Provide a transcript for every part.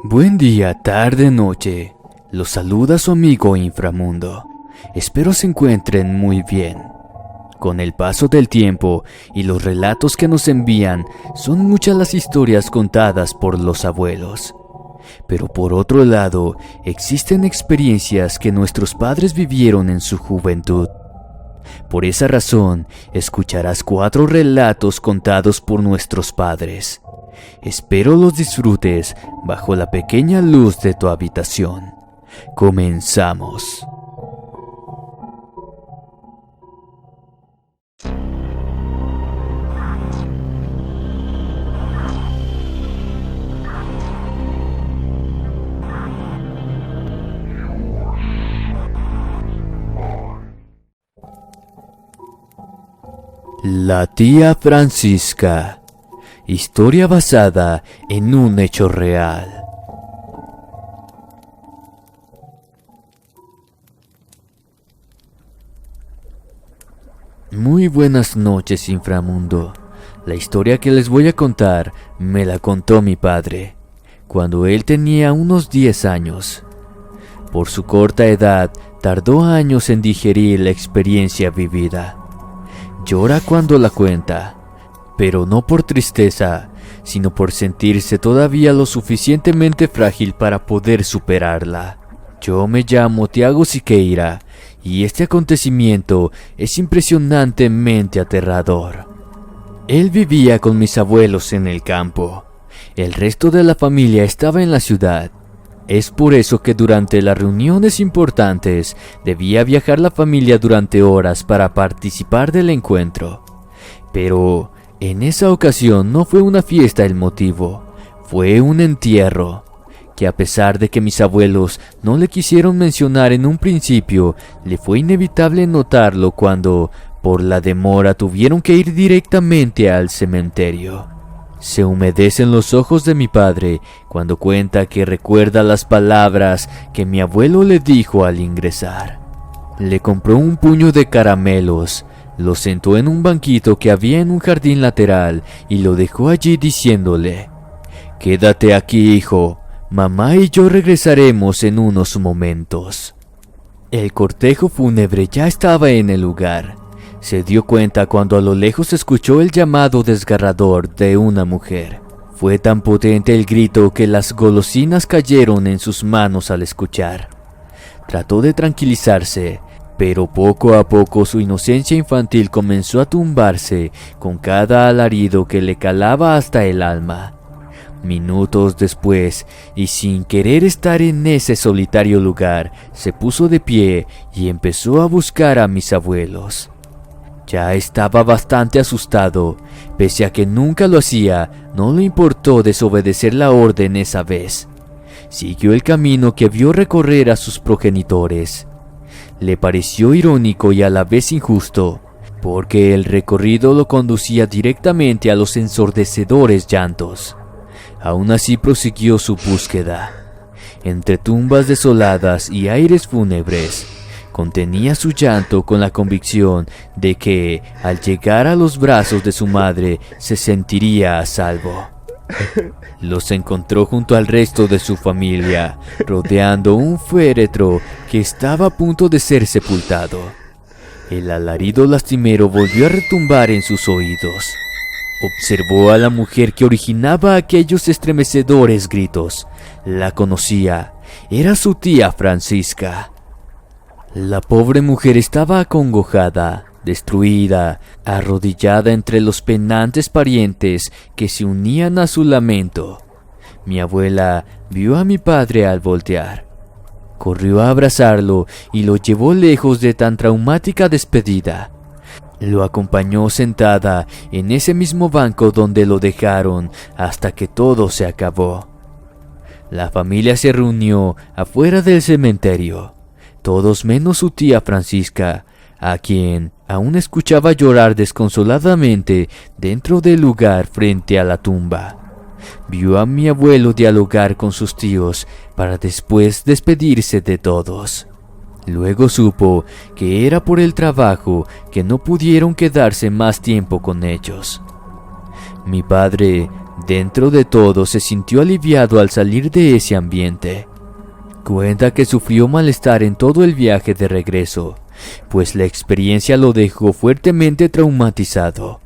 Buen día, tarde, noche. Los saluda su amigo Inframundo. Espero se encuentren muy bien. Con el paso del tiempo y los relatos que nos envían, son muchas las historias contadas por los abuelos. Pero por otro lado, existen experiencias que nuestros padres vivieron en su juventud. Por esa razón, escucharás 4 relatos contados por nuestros padres. Espero los disfrutes bajo la pequeña luz de tu habitación. Comenzamos. La tía Francisca. Historia basada en un hecho real. Muy buenas noches, Inframundo. La historia que les voy a contar me la contó mi padre, cuando él tenía unos 10 años. Por su corta edad, tardó años en digerir la experiencia vivida. Llora cuando la cuenta, pero no por tristeza, sino por sentirse todavía lo suficientemente frágil para poder superarla. Yo me llamo Tiago Siqueira, y este acontecimiento es impresionantemente aterrador. Él vivía con mis abuelos en el campo. El resto de la familia estaba en la ciudad. Es por eso que durante las reuniones importantes debía viajar la familia durante horas para participar del encuentro. Pero en esa ocasión no fue una fiesta el motivo, fue un entierro, que a pesar de que mis abuelos no le quisieron mencionar en un principio, le fue inevitable notarlo cuando, por la demora, tuvieron que ir directamente al cementerio. Se humedecen los ojos de mi padre cuando cuenta que recuerda las palabras que mi abuelo le dijo al ingresar. Le compró un puño de caramelos, lo sentó en un banquito que había en un jardín lateral y lo dejó allí diciéndole: «Quédate aquí, hijo, mamá y yo regresaremos en unos momentos». El cortejo fúnebre ya estaba en el lugar. Se dio cuenta cuando a lo lejos escuchó el llamado desgarrador de una mujer. Fue tan potente el grito que las golosinas cayeron en sus manos al escuchar. Trató de tranquilizarse, pero poco a poco su inocencia infantil comenzó a tumbarse con cada alarido que le calaba hasta el alma. Minutos después, y sin querer estar en ese solitario lugar, se puso de pie y empezó a buscar a mis abuelos. Ya estaba bastante asustado, pese a que nunca lo hacía, no le importó desobedecer la orden esa vez. Siguió el camino que vio recorrer a sus progenitores. Le pareció irónico y a la vez injusto, porque el recorrido lo conducía directamente a los ensordecedores llantos. Aún así prosiguió su búsqueda. Entre tumbas desoladas y aires fúnebres, contenía su llanto con la convicción de que, al llegar a los brazos de su madre, se sentiría a salvo. Los encontró junto al resto de su familia, rodeando un féretro que estaba a punto de ser sepultado. El alarido lastimero volvió a retumbar en sus oídos. Observó a la mujer que originaba aquellos estremecedores gritos. La conocía. Era su tía Francisca. La pobre mujer estaba acongojada, destruida, arrodillada entre los penantes parientes que se unían a su lamento. Mi abuela vio a mi padre al voltear. Corrió a abrazarlo y lo llevó lejos de tan traumática despedida. Lo acompañó sentada en ese mismo banco donde lo dejaron hasta que todo se acabó. La familia se reunió afuera del cementerio. Todos menos su tía Francisca, a quien aún escuchaba llorar desconsoladamente dentro del lugar frente a la tumba. Vio a mi abuelo dialogar con sus tíos para después despedirse de todos. Luego supo que era por el trabajo que no pudieron quedarse más tiempo con ellos. Mi padre Dentro de todo se sintió aliviado al salir de ese ambiente. Cuenta que sufrió malestar en todo el viaje de regreso, pues la experiencia lo dejó fuertemente traumatizado.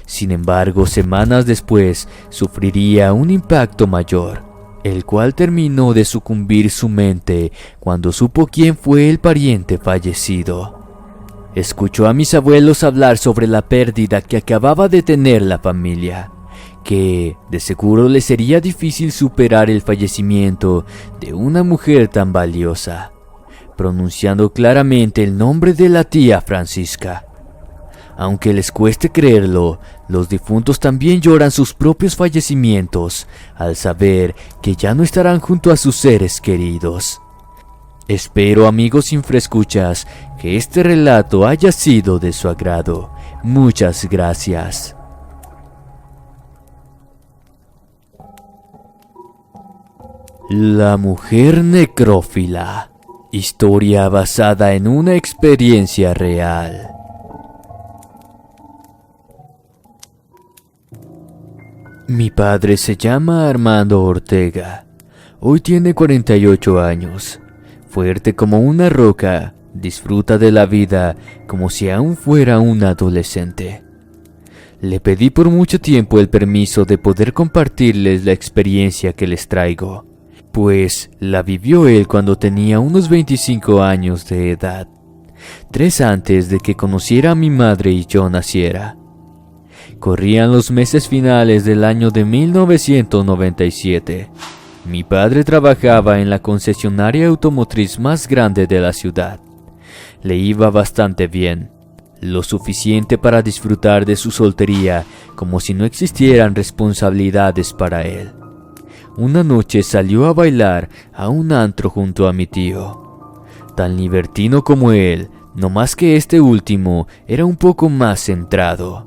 Sin embargo, semanas después sufriría un impacto mayor, el cual terminó de sucumbir su mente cuando supo quién fue el pariente fallecido. Escuchó a mis abuelos hablar sobre la pérdida que acababa de tener la familia, que de seguro le sería difícil superar el fallecimiento de una mujer tan valiosa, pronunciando claramente el nombre de la tía Francisca. Aunque les cueste creerlo, los difuntos también lloran sus propios fallecimientos al saber que ya no estarán junto a sus seres queridos. Espero, amigos infraescuchas, que este relato haya sido de su agrado. Muchas gracias. La mujer necrófila. Historia basada en una experiencia real. Mi padre se llama Armando Ortega. Hoy tiene 48 años. Fuerte como una roca, disfruta de la vida como si aún fuera un adolescente. Le pedí por mucho tiempo el permiso de poder compartirles la experiencia que les traigo, pues la vivió él cuando tenía unos 25 años de edad, 3 antes de que conociera a mi madre y yo naciera. Corrían los meses finales del año de 1997. Mi padre trabajaba en la concesionaria automotriz más grande de la ciudad. Le iba bastante bien, lo suficiente para disfrutar de su soltería como si no existieran responsabilidades para él. Una noche salió a bailar a un antro junto a mi tío. Tan libertino como él, no más que este último era un poco más centrado.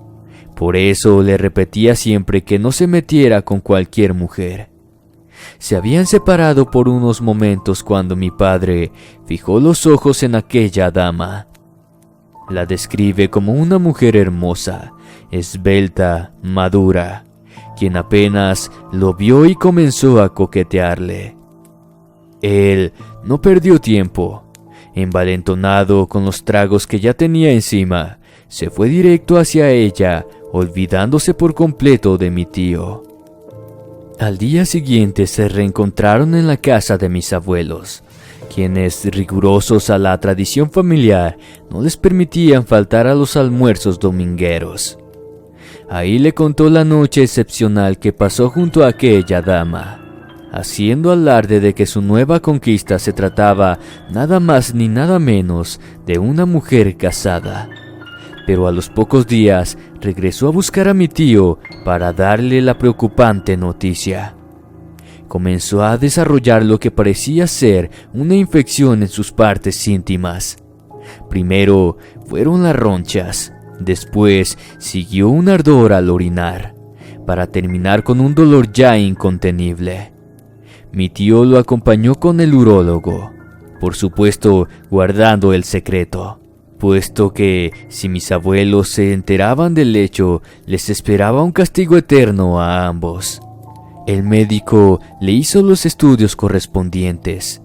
Por eso le repetía siempre que no se metiera con cualquier mujer. Se habían separado por unos momentos cuando mi padre fijó los ojos en aquella dama. La describe como una mujer hermosa, esbelta, madura, quien apenas lo vio y comenzó a coquetearle. Él no perdió tiempo. Envalentonado con los tragos que ya tenía encima, se fue directo hacia ella, olvidándose por completo de mi tío. Al día siguiente se reencontraron en la casa de mis abuelos, quienes, rigurosos a la tradición familiar, no les permitían faltar a los almuerzos domingueros. Ahí le contó la noche excepcional que pasó junto a aquella dama, haciendo alarde de que su nueva conquista se trataba nada más ni nada menos de una mujer casada. Pero a los pocos días regresó a buscar a mi tío para darle la preocupante noticia. Comenzó a desarrollar lo que parecía ser una infección en sus partes íntimas. Primero fueron las ronchas, después siguió un ardor al orinar, para terminar con un dolor ya incontenible. Mi tío lo acompañó con el urólogo, por supuesto guardando el secreto, puesto que si mis abuelos se enteraban del hecho, les esperaba un castigo eterno a ambos. El médico le hizo los estudios correspondientes.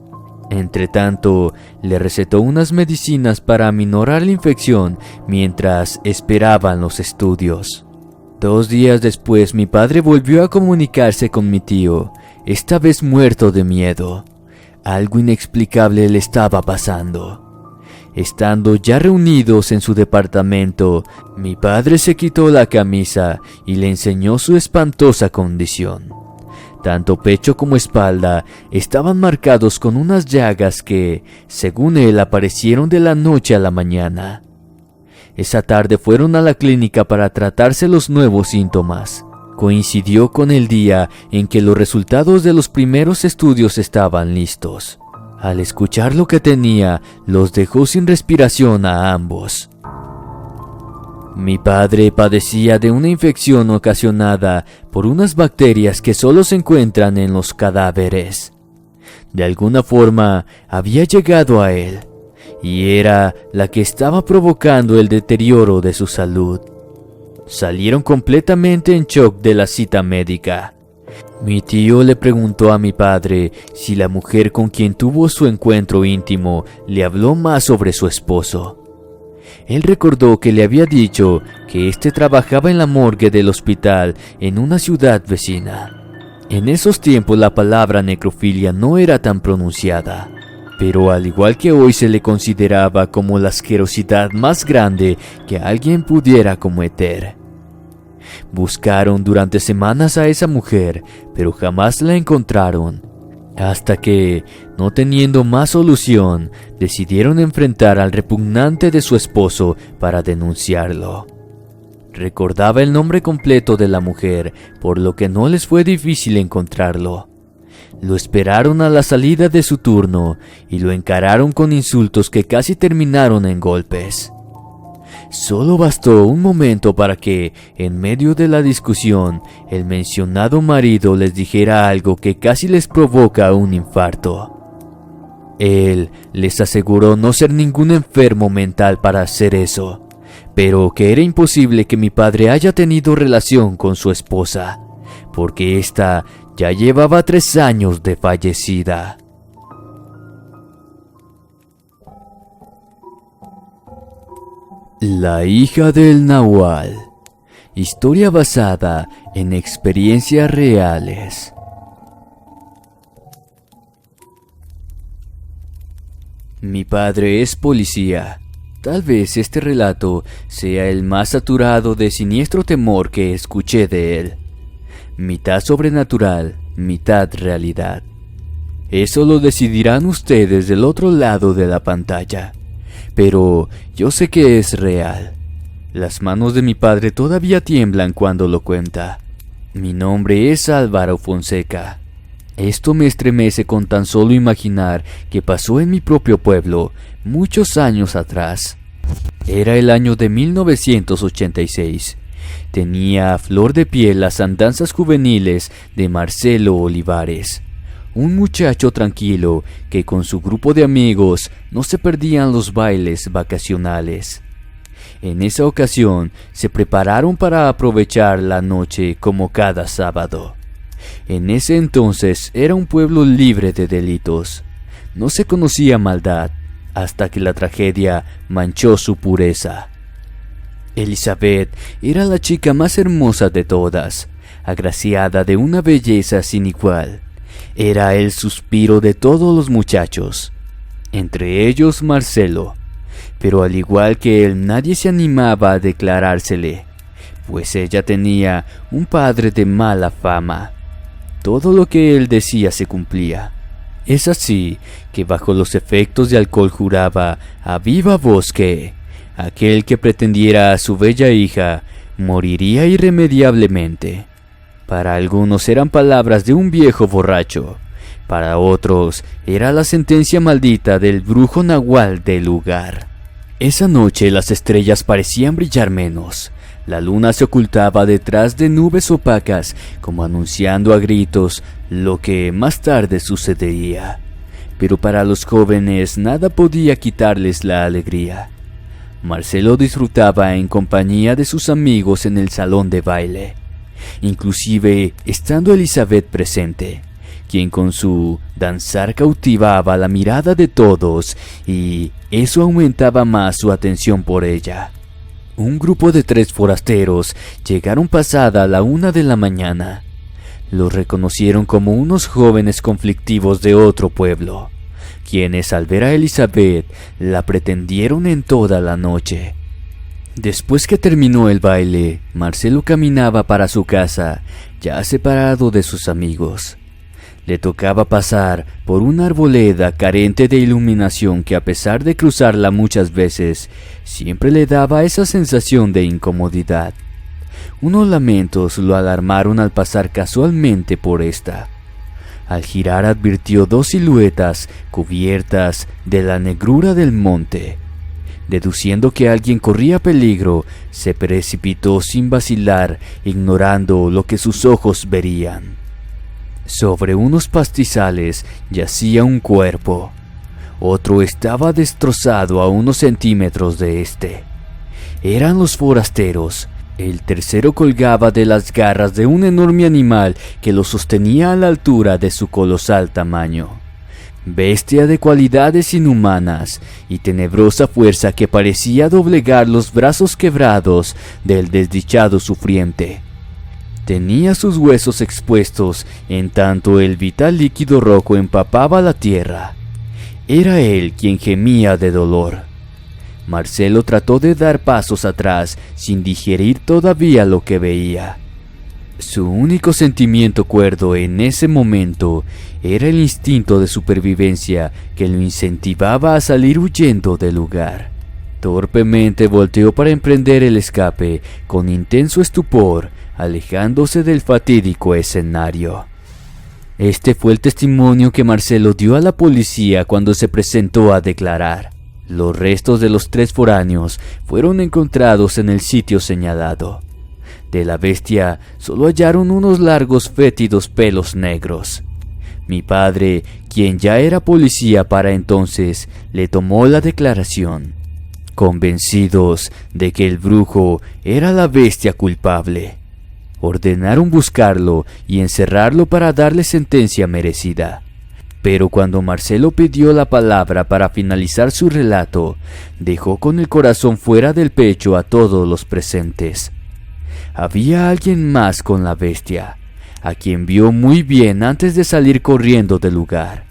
Entretanto, le recetó unas medicinas para aminorar la infección mientras esperaban los estudios. 2 días después, mi padre volvió a comunicarse con mi tío, esta vez muerto de miedo. Algo inexplicable le estaba pasando. Estando ya reunidos en su departamento, mi padre se quitó la camisa y le enseñó su espantosa condición. Tanto pecho como espalda estaban marcados con unas llagas que, según él, aparecieron de la noche a la mañana. Esa tarde fueron a la clínica para tratarse los nuevos síntomas. Coincidió con el día en que los resultados de los primeros estudios estaban listos. Al escuchar lo que tenía, los dejó sin respiración a ambos. Mi padre padecía de una infección ocasionada por unas bacterias que solo se encuentran en los cadáveres. De alguna forma había llegado a él, y era la que estaba provocando el deterioro de su salud. salieron completamente en shock de la cita médica. Mi tío le preguntó a mi padre si la mujer con quien tuvo su encuentro íntimo le habló más sobre su esposo. Él recordó que le había dicho que éste trabajaba en la morgue del hospital en una ciudad vecina. En esos tiempos la palabra necrofilia no era tan pronunciada, pero al igual que hoy se le consideraba como la asquerosidad más grande que alguien pudiera cometer. Buscaron durante semanas a esa mujer, pero jamás la encontraron, hasta que, no teniendo más solución, decidieron enfrentar al repugnante de su esposo para denunciarlo. Recordaba el nombre completo de la mujer, por lo que no les fue difícil encontrarlo. Lo esperaron a la salida de su turno y lo encararon con insultos que casi terminaron en golpes. Solo bastó un momento para que, en medio de la discusión, el mencionado marido les dijera algo que casi les provoca un infarto. Él les aseguró no ser ningún enfermo mental para hacer eso, pero que era imposible que mi padre haya tenido relación con su esposa, porque ésta ya llevaba 3 años de fallecida. La hija del Nahual. Historia basada en experiencias reales. Mi padre es policía. Tal vez este relato sea el más saturado de siniestro temor que escuché de él. Mitad sobrenatural, mitad realidad. Eso lo decidirán ustedes del otro lado de la pantalla. Pero yo sé que es real. Las manos de mi padre todavía tiemblan cuando lo cuenta. Mi nombre es Álvaro Fonseca. Esto me estremece con tan solo imaginar que pasó en mi propio pueblo muchos años atrás. Era el año de 1986. Tenía a flor de piel las andanzas juveniles de Marcelo Olivares. Un muchacho tranquilo que con su grupo de amigos no se perdían los bailes vacacionales. En esa ocasión se prepararon para aprovechar la noche como cada sábado. En ese entonces era un pueblo libre de delitos. No se conocía maldad hasta que la tragedia manchó su pureza. Elizabeth era la chica más hermosa de todas, agraciada de una belleza sin igual. Era el suspiro de todos los muchachos, entre ellos Marcelo, pero al igual que él nadie se animaba a declarársele, pues ella tenía un padre de mala fama. Todo lo que él decía se cumplía. Es así que bajo los efectos de alcohol juraba a viva voz que aquel que pretendiera a su bella hija moriría irremediablemente. Para algunos eran palabras de un viejo borracho, para otros era la sentencia maldita del brujo nahual del lugar. Esa noche las estrellas parecían brillar menos. La luna se ocultaba detrás de nubes opacas, como anunciando a gritos lo que más tarde sucedería. Pero para los jóvenes nada podía quitarles la alegría. Marcelo disfrutaba en compañía de sus amigos en el salón de baile, inclusive estando Elizabeth presente, quien con su danzar cautivaba la mirada de todos y eso aumentaba más su atención por ella. Un grupo de 3 forasteros llegaron pasada la 1 de la mañana. Los reconocieron como unos jóvenes conflictivos de otro pueblo, quienes al ver a Elizabeth la pretendieron en toda la noche. Después que terminó el baile, Marcelo caminaba para su casa, ya separado de sus amigos. Le tocaba pasar por una arboleda carente de iluminación que a pesar de cruzarla muchas veces, siempre le daba esa sensación de incomodidad. Unos lamentos lo alarmaron al pasar casualmente por esta. Al girar advirtió 2 siluetas cubiertas de la negrura del monte. Deduciendo que alguien corría peligro, se precipitó sin vacilar, ignorando lo que sus ojos verían. Sobre unos pastizales yacía un cuerpo. Otro estaba destrozado a unos centímetros de este. Eran los forasteros, El tercero colgaba de las garras de un enorme animal que lo sostenía a la altura de su colosal tamaño. Bestia de cualidades inhumanas y tenebrosa fuerza que parecía doblegar los brazos quebrados del desdichado sufriente. Tenía sus huesos expuestos en tanto el vital líquido rojo empapaba la tierra. Era él quien gemía de dolor. Marcelo trató de dar pasos atrás sin digerir todavía lo que veía. Su único sentimiento cuerdo en ese momento era el instinto de supervivencia que lo incentivaba a salir huyendo del lugar. Torpemente volteó para emprender el escape con intenso estupor, alejándose del fatídico escenario. Este fue el testimonio que Marcelo dio a la policía cuando se presentó a declarar. Los restos de los 3 foráneos fueron encontrados en el sitio señalado. De la bestia solo hallaron unos largos fétidos pelos negros. Mi padre, quien ya era policía para entonces, le tomó la declaración, convencidos de que el brujo era la bestia culpable. Ordenaron buscarlo y encerrarlo para darle sentencia merecida. Pero cuando Marcelo pidió la palabra para finalizar su relato, dejó con el corazón fuera del pecho a todos los presentes. Había alguien más con la bestia, a quien vio muy bien antes de salir corriendo del lugar.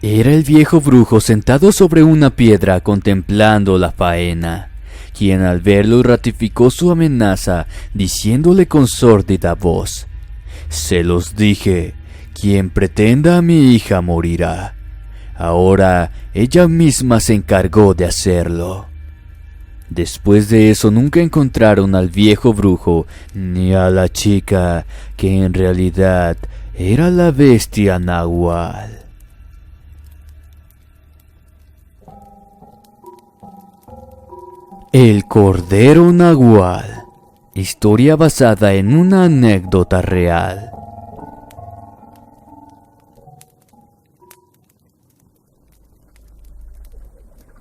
Era el viejo brujo sentado sobre una piedra contemplando la faena, quien al verlo ratificó su amenaza diciéndole con sórdida voz: «Se los dije, quien pretenda a mi hija morirá. Ahora ella misma se encargó de hacerlo». Después de eso nunca encontraron al viejo brujo ni a la chica, que en realidad era la bestia Nahual. El Cordero Nahual. Historia basada en una anécdota real.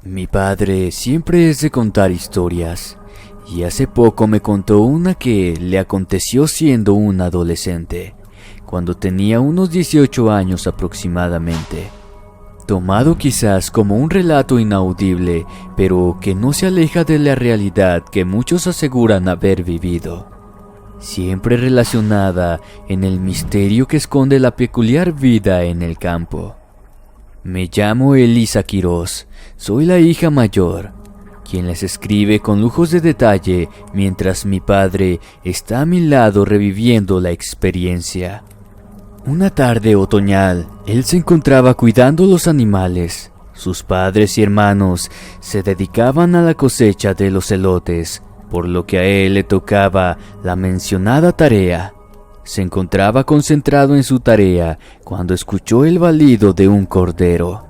Mi padre siempre es de contar historias, y hace poco me contó una que le aconteció siendo un adolescente, cuando tenía unos 18 años aproximadamente. Tomado quizás como un relato inaudible, pero que no se aleja de la realidad que muchos aseguran haber vivido. Siempre relacionada en el misterio que esconde la peculiar vida en el campo. Me llamo Elisa Quiroz, soy la hija mayor, quien les escribe con lujos de detalle mientras mi padre está a mi lado reviviendo la experiencia. Una tarde otoñal, él se encontraba cuidando los animales. Sus padres y hermanos se dedicaban a la cosecha de los elotes, por lo que a él le tocaba la mencionada tarea. Se encontraba concentrado en su tarea cuando escuchó el balido de un cordero.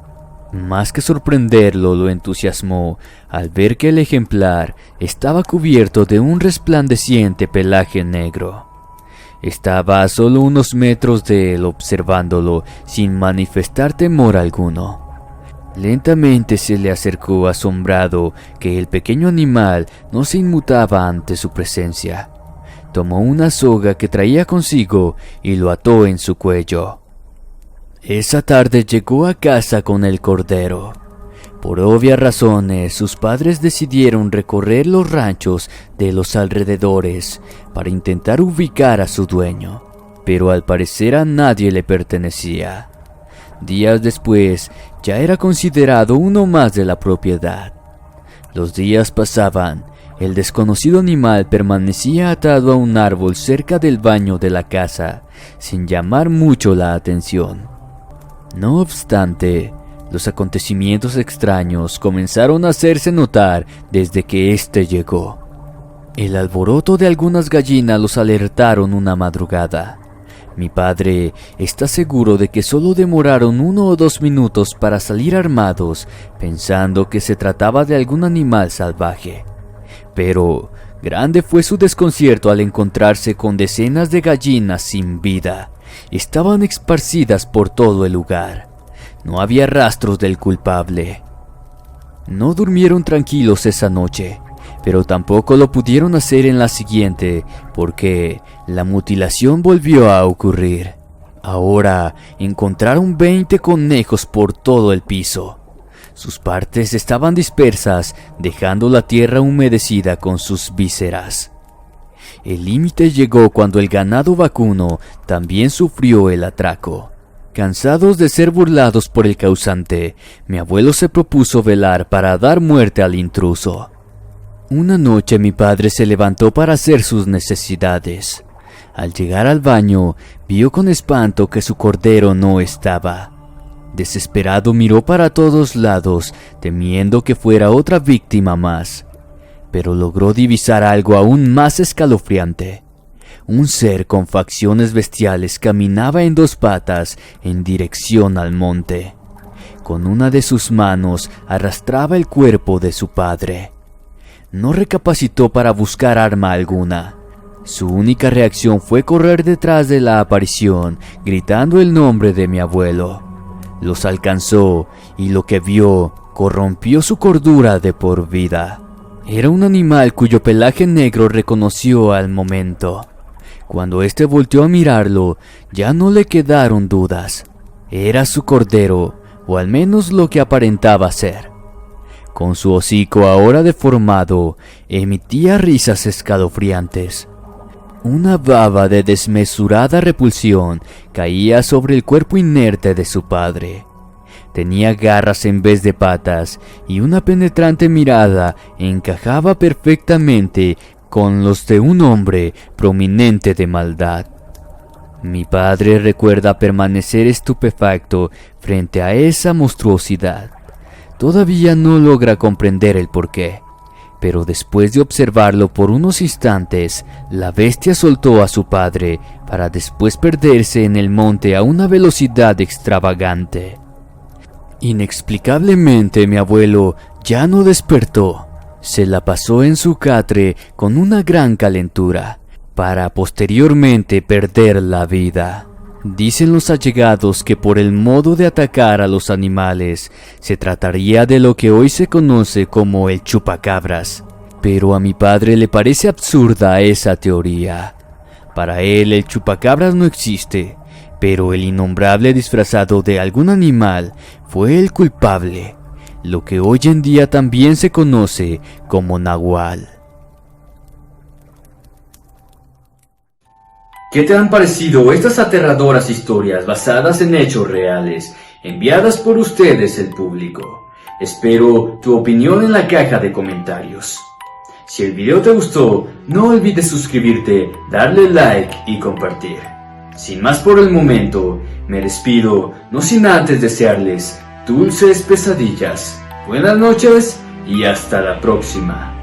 Más que sorprenderlo, lo entusiasmó al ver que el ejemplar estaba cubierto de un resplandeciente pelaje negro. Estaba a solo unos metros de él observándolo sin manifestar temor alguno. Lentamente se le acercó asombrado que el pequeño animal no se inmutaba ante su presencia. Tomó una soga que traía consigo y lo ató en su cuello. Esa tarde llegó a casa con el cordero. Por obvias razones, sus padres decidieron recorrer los ranchos de los alrededores para intentar ubicar a su dueño, pero al parecer a nadie le pertenecía. Días después, ya era considerado uno más de la propiedad. Los días pasaban. El desconocido animal permanecía atado a un árbol cerca del baño de la casa, sin llamar mucho la atención. No obstante, los acontecimientos extraños comenzaron a hacerse notar desde que éste llegó. El alboroto de algunas gallinas los alertaron una madrugada. Mi padre está seguro de que solo demoraron 1 o 2 minutos para salir armados, pensando que se trataba de algún animal salvaje. Pero grande fue su desconcierto al encontrarse con decenas de gallinas sin vida. Estaban esparcidas por todo el lugar. No había rastros del culpable. No durmieron tranquilos esa noche, pero tampoco lo pudieron hacer en la siguiente, porque la mutilación volvió a ocurrir. Ahora encontraron 20 conejos por todo el piso. Sus partes estaban dispersas, dejando la tierra humedecida con sus vísceras. El límite llegó cuando el ganado vacuno también sufrió el atraco. Cansados de ser burlados por el causante, mi abuelo se propuso velar para dar muerte al intruso. Una noche mi padre se levantó para hacer sus necesidades. Al llegar al baño, vio con espanto que su cordero no estaba. Desesperado miró para todos lados, temiendo que fuera otra víctima más. Pero logró divisar algo aún más escalofriante. Un ser con facciones bestiales caminaba en 2 patas en dirección al monte. Con una de sus manos arrastraba el cuerpo de su padre. No recapacitó para buscar arma alguna. Su única reacción fue correr detrás de la aparición, gritando el nombre de mi abuelo. Los alcanzó y lo que vio corrompió su cordura de por vida. Era un animal cuyo pelaje negro reconoció al momento. Cuando éste volteó a mirarlo, ya no le quedaron dudas. Era su cordero, o al menos lo que aparentaba ser. Con su hocico ahora deformado, emitía risas escalofriantes. Una baba de desmesurada repulsión caía sobre el cuerpo inerte de su padre. Tenía garras en vez de patas y una penetrante mirada encajaba perfectamente con los de un hombre prominente de maldad. Mi padre recuerda permanecer estupefacto frente a esa monstruosidad. Todavía no logra comprender el porqué, pero después de observarlo por unos instantes, la bestia soltó a su padre para después perderse en el monte a una velocidad extravagante. Inexplicablemente mi abuelo ya no despertó. Se la pasó en su catre con una gran calentura, para posteriormente perder la vida. Dicen los allegados que por el modo de atacar a los animales, se trataría de lo que hoy se conoce como el chupacabras. Pero a mi padre le parece absurda esa teoría. Para él el chupacabras no existe, pero el innombrable disfrazado de algún animal fue el culpable, lo que hoy en día también se conoce como nahual. ¿Qué te han parecido estas aterradoras historias basadas en hechos reales, enviadas por ustedes, el público? Espero tu opinión en la caja de comentarios. Si el video te gustó, no olvides suscribirte, darle like y compartir. Sin más por el momento, me despido, no sin antes desearles dulces pesadillas. Buenas noches y hasta la próxima.